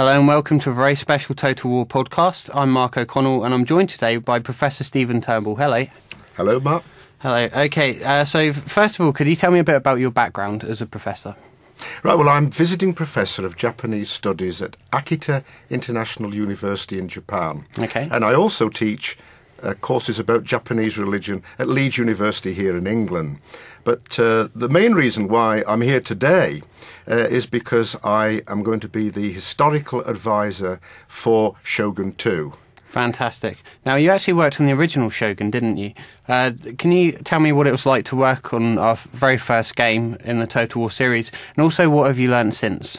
Hello and welcome to a very special Total War podcast. I'm Mark O'Connell and I'm joined today by Professor Stephen Turnbull. Hello. Hello, Mark. Hello. Okay, so first of all, could you tell me a bit about your background as a professor? Right, well, I'm visiting professor of Japanese studies at Akita International University in Japan. Okay. And I also teach courses about Japanese religion at Leeds University here in England. But the main reason why I'm here today is because I am going to be the historical advisor for Shogun 2. Fantastic. Now, you actually worked on the original Shogun, didn't you? Can you tell me what it was like to work on our very first game in the Total War series? And also, what have you learned since?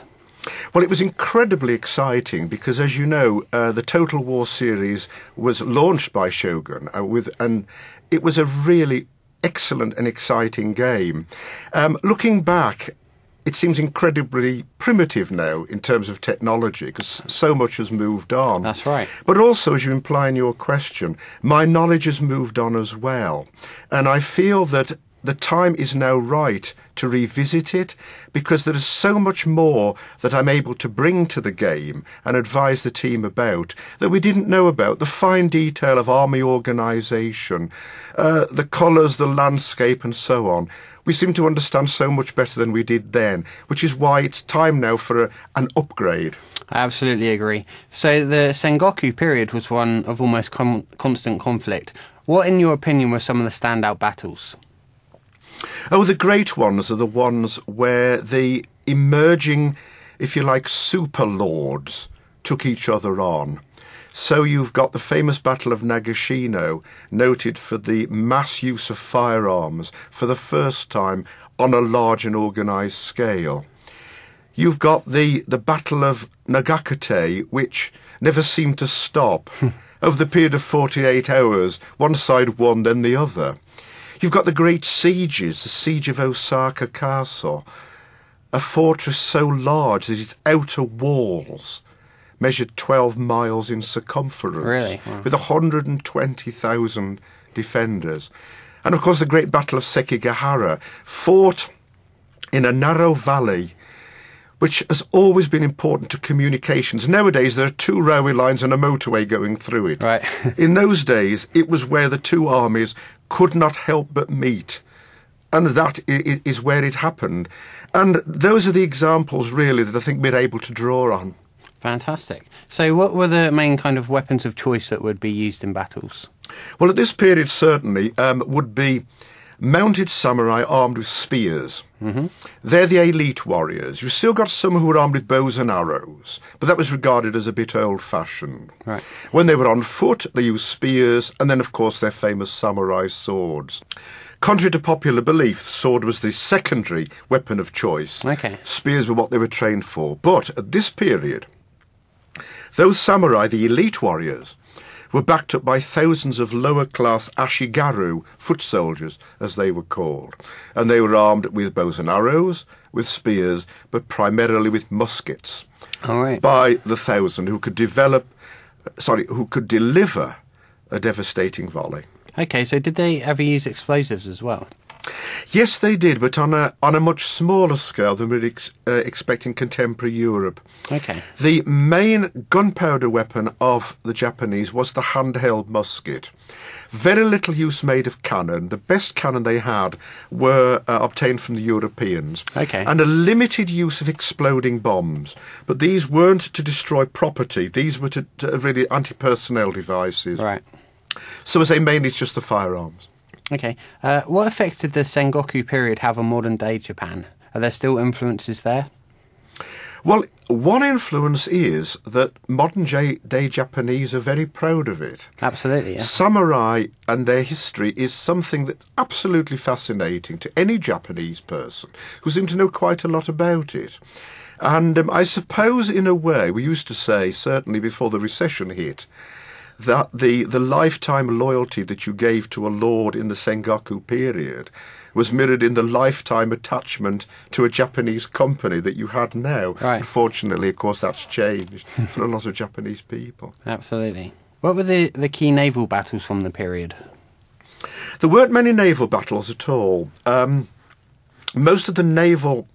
Well, it was incredibly exciting because, as you know, the Total War series was launched by Shogun, and it was a really excellent and exciting game. Looking back, it seems incredibly primitive now in terms of technology because so much has moved on. That's right. But also, as you imply in your question, my knowledge has moved on as well. And I feel that the time is now right to revisit it because there is so much more that I'm able to bring to the game and advise the team about that we didn't know about. The fine detail of army organisation, the colours, the landscape and so on. We seem to understand so much better than we did then, which is why it's time now for an upgrade. I absolutely agree. So the Sengoku period was one of almost constant conflict. What, in your opinion, were some of the standout battles? Oh, the great ones are the ones where the emerging, if you like, super lords took each other on. So you've got the famous Battle of Nagashino, noted for the mass use of firearms for the first time on a large and organised scale. You've got the Battle of Nagakute, which never seemed to stop. Over the period of 48 hours, one side won, then the other. You've got the great sieges, the siege of Osaka Castle, a fortress so large that its outer walls measured 12 miles in circumference, really? Wow. With 120,000 defenders. And of course the great Battle of Sekigahara, fought in a narrow valley, which has always been important to communications. Nowadays there are two railway lines and a motorway going through it. Right. In those days it was where the two armies could not help but meet. And that is where it happened. And those are the examples really that I think we're able to draw on. Fantastic. So what were the main kind of weapons of choice that would be used in battles? Well, at this period certainly would be mounted samurai armed with spears. Mm-hmm. They're the elite warriors. You've still got some who were armed with bows and arrows, but that was regarded as a bit old-fashioned. Right. When they were on foot, they used spears, and then, of course, their famous samurai swords. Contrary to popular belief, the sword was the secondary weapon of choice. Okay. Spears were what they were trained for. But at this period, those samurai, the elite warriors, were backed up by thousands of lower-class ashigaru, foot soldiers, as they were called. And they were armed with bows and arrows, with spears, but primarily with muskets. All right. By the thousand who could deliver a devastating volley. Okay, so did they ever use explosives as well? Yes, they did, but on a much smaller scale than we'd expect in contemporary Europe. Okay. The main gunpowder weapon of the Japanese was the handheld musket. Very little use made of cannon. The best cannon they had were obtained from the Europeans. Okay. And a limited use of exploding bombs. But these weren't to destroy property. These were to really anti-personnel devices. Right. So as I say, mainly it's just the firearms. Okay. What effects did the Sengoku period have on modern-day Japan? Are there still influences there? Well, one influence is that modern-day Japanese are very proud of it. Absolutely, yeah. Samurai and their history is something that's absolutely fascinating to any Japanese person who seems to know quite a lot about it. And I suppose, in a way, we used to say, certainly before the recession hit, that the lifetime loyalty that you gave to a lord in the Sengoku period was mirrored in the lifetime attachment to a Japanese company that you had now. Right. Unfortunately, of course, that's changed for a lot of Japanese people. Absolutely. What were the key naval battles from the period? There weren't many naval battles at all. Most of the naval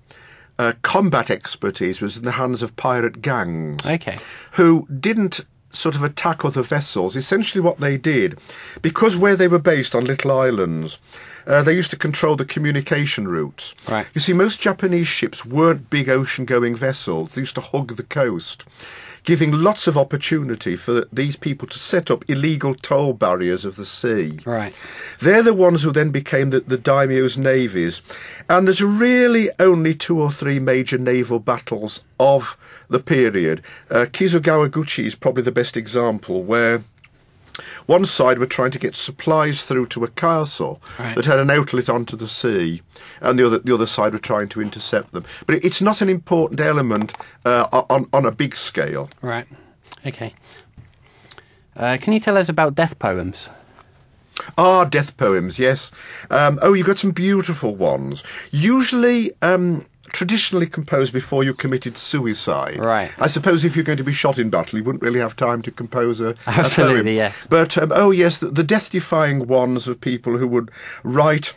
combat expertise was in the hands of pirate gangs. Okay. Who didn't sort of attack other vessels. Essentially what they did, because where they were based on little islands, they used to control the communication routes. Right. You see, most Japanese ships weren't big ocean-going vessels. They used to hug the coast, giving lots of opportunity for these people to set up illegal toll barriers of the sea. Right. They're the ones who then became the daimyo's navies. And there's really only 2 or 3 major naval battles of the period. Kizugawaguchi is probably the best example, where one side were trying to get supplies through to a castle that had an outlet onto the sea, and the other side were trying to intercept them. But it's not an important element on a big scale. Right. Okay. Can you tell us about death poems? Ah, death poems, yes. You've got some beautiful ones. Usually traditionally composed before you committed suicide. Right. I suppose if you're going to be shot in battle, you wouldn't really have time to compose a Absolutely, poem. yes. But, yes, the death-defying ones of people who would write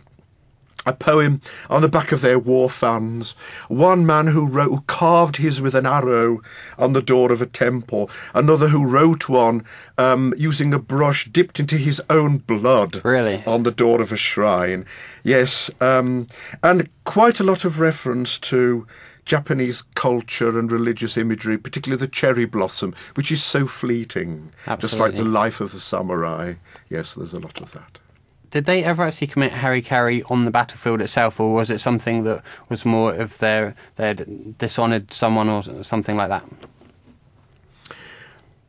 a poem on the back of their war fans. One man who carved his with an arrow on the door of a temple. Another who wrote one using a brush dipped into his own blood. Really? On the door of a shrine. Yes, and quite a lot of reference to Japanese culture and religious imagery, particularly the cherry blossom, which is so fleeting. Absolutely. Just like the life of the samurai. Yes, there's a lot of that. Did they ever actually commit harikari on the battlefield itself, or was it something that was more of they'd dishonoured someone or something like that?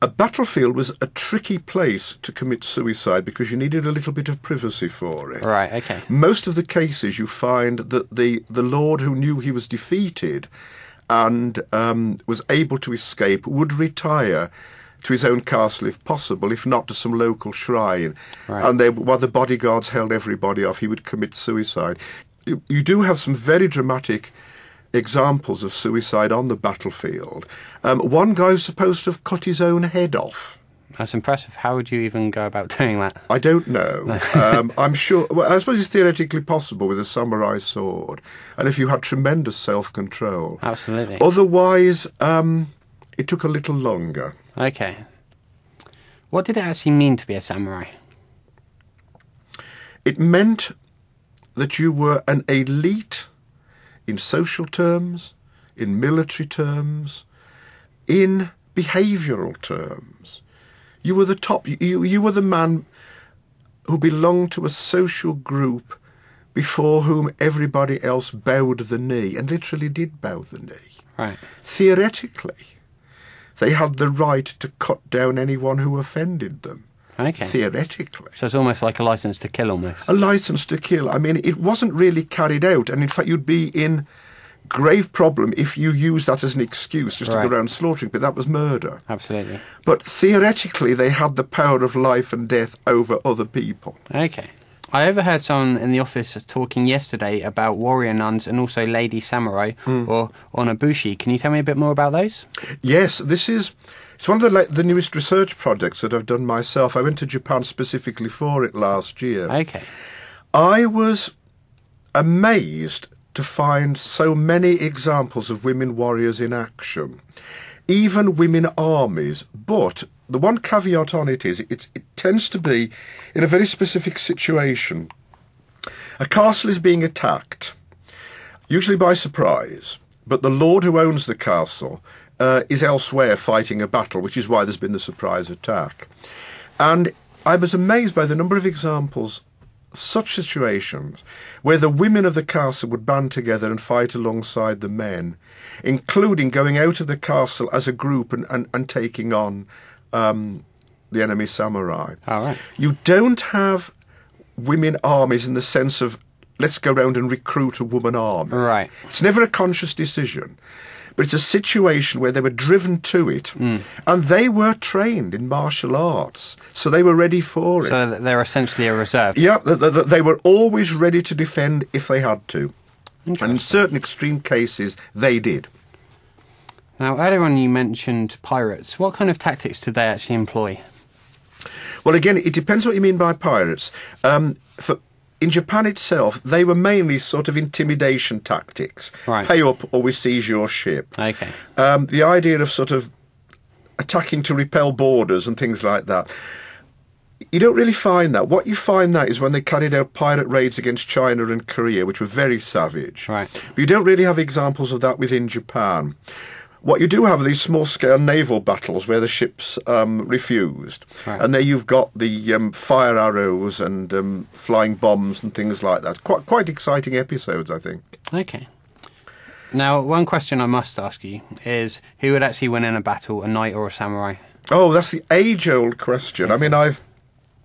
A battlefield was a tricky place to commit suicide because you needed a little bit of privacy for it. Right, okay. Most of the cases you find that the lord who knew he was defeated and was able to escape would retire to his own castle if possible, if not to some local shrine. Right. And while the bodyguards held everybody off, he would commit suicide. You do have some very dramatic examples of suicide on the battlefield. One guy was supposed to have cut his own head off. That's impressive. How would you even go about doing that? I don't know. I'm sure. Well, I suppose it's theoretically possible with a samurai sword, and if you had tremendous self-control. Absolutely. Otherwise, it took a little longer. Okay. What did it actually mean to be a samurai? It meant that you were an elite in social terms, in military terms, in behavioural terms. You were the top. You were the man who belonged to a social group before whom everybody else bowed the knee, and literally did bow the knee. Right. Theoretically, they had the right to cut down anyone who offended them. Okay. Theoretically. So it's almost like a license to kill, almost. A license to kill. I mean, it wasn't really carried out, and in fact you'd be in grave problem if you used that as an excuse just to go around slaughtering, but that was murder. Absolutely. But theoretically they had the power of life and death over other people. Okay. I overheard someone in the office talking yesterday about warrior nuns and also lady samurai, or onabushi. Can you tell me a bit more about those? Yes, it's one of the newest research projects that I've done myself. I went to Japan specifically for it last year. Okay. I was amazed to find so many examples of women warriors in action, even women armies. But the one caveat on it is it tends to be in a very specific situation. A castle is being attacked, usually by surprise, but the lord who owns the castle is elsewhere fighting a battle, which is why there's been the surprise attack. And I was amazed by the number of examples of such situations where the women of the castle would band together and fight alongside the men, including going out of the castle as a group and taking on the enemy samurai. All right. You don't have women armies in the sense of let's go round and recruit a woman army. Right. It's never a conscious decision. But it's a situation where they were driven to it, and they were trained in martial arts, so they were ready for it. So they're essentially a reserve. Yeah, they were always ready to defend if they had to. And in certain extreme cases, they did. Now, earlier on you mentioned pirates. What kind of tactics did they actually employ? Well, again, it depends what you mean by pirates. in Japan itself, they were mainly sort of intimidation tactics. Right. Pay up or we seize your ship. Okay. The idea of sort of attacking to repel borders and things like that. You don't really find that. What you find that is when they carried out pirate raids against China and Korea, which were very savage. Right. But you don't really have examples of that within Japan. What you do have are these small-scale naval battles where the ships refused. Right. And there you've got the fire arrows and flying bombs and things like that. Quite exciting episodes, I think. Okay. Now, one question I must ask you is, who would actually win in a battle, a knight or a samurai? Oh, that's the age-old question. I mean, I've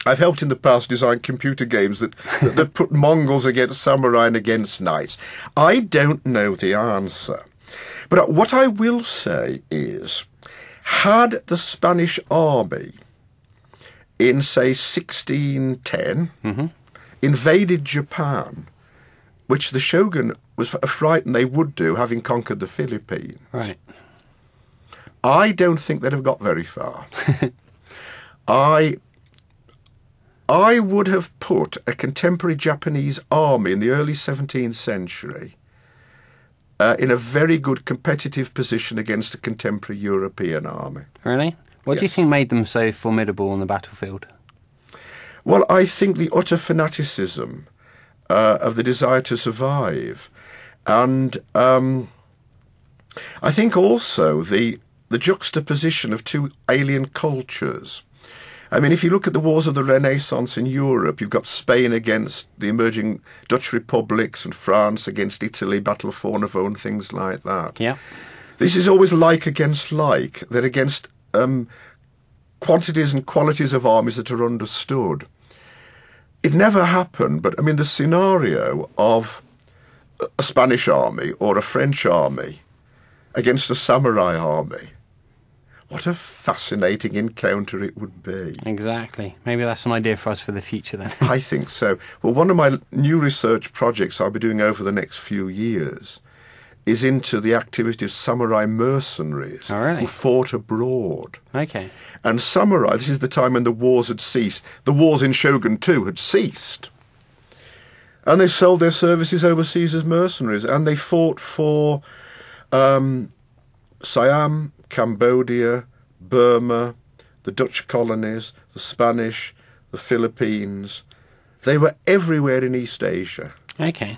helped in the past design computer games that put Mongols against samurai and against knights. I don't know the answer. But what I will say is, had the Spanish army in, say, 1610 invaded Japan, which the Shogun was frightened they would do, having conquered the Philippines, Right. I don't think they'd have got very far. I would have put a contemporary Japanese army in the early 17th century in a very good competitive position against a contemporary European army. Really? What do you Yes. think made them so formidable on the battlefield? Well, I think the utter fanaticism of the desire to survive. And I think also the juxtaposition of two alien cultures. I mean, if you look at the wars of the Renaissance in Europe, you've got Spain against the emerging Dutch republics and France against Italy, Battle of Fornovo and things like that. Yeah. This is always like against like. They're against quantities and qualities of armies that are understood. It never happened, but I mean, the scenario of a Spanish army or a French army against a samurai army, what a fascinating encounter it would be. Exactly. Maybe that's an idea for us for the future then. I think so. Well, one of my new research projects I'll be doing over the next few years is into the activity of samurai mercenaries Oh, really? who fought abroad. Okay. And samurai, this is the time when the wars had ceased. The wars in Shogun 2 had ceased. And they sold their services overseas as mercenaries. And they fought for Siam, Cambodia, Burma, the Dutch colonies, the Spanish, the Philippines. They were everywhere in East Asia. Okay.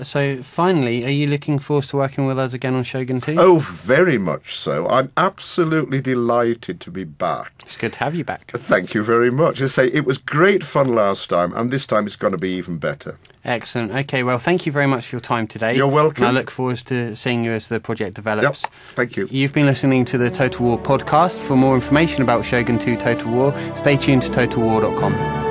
So finally, are you looking forward to working with us again on Shogun 2? Oh, very much so. I'm absolutely delighted to be back. It's good to have you back. Thank you very much. I say it was great fun last time, and this time it's going to be even better. Excellent. Okay, well, thank you very much for your time today. You're welcome. And I look forward to seeing you as the project develops. Yep, thank you. You've been listening to the Total War podcast. For more information about Shogun 2 Total War, stay tuned to TotalWar.com.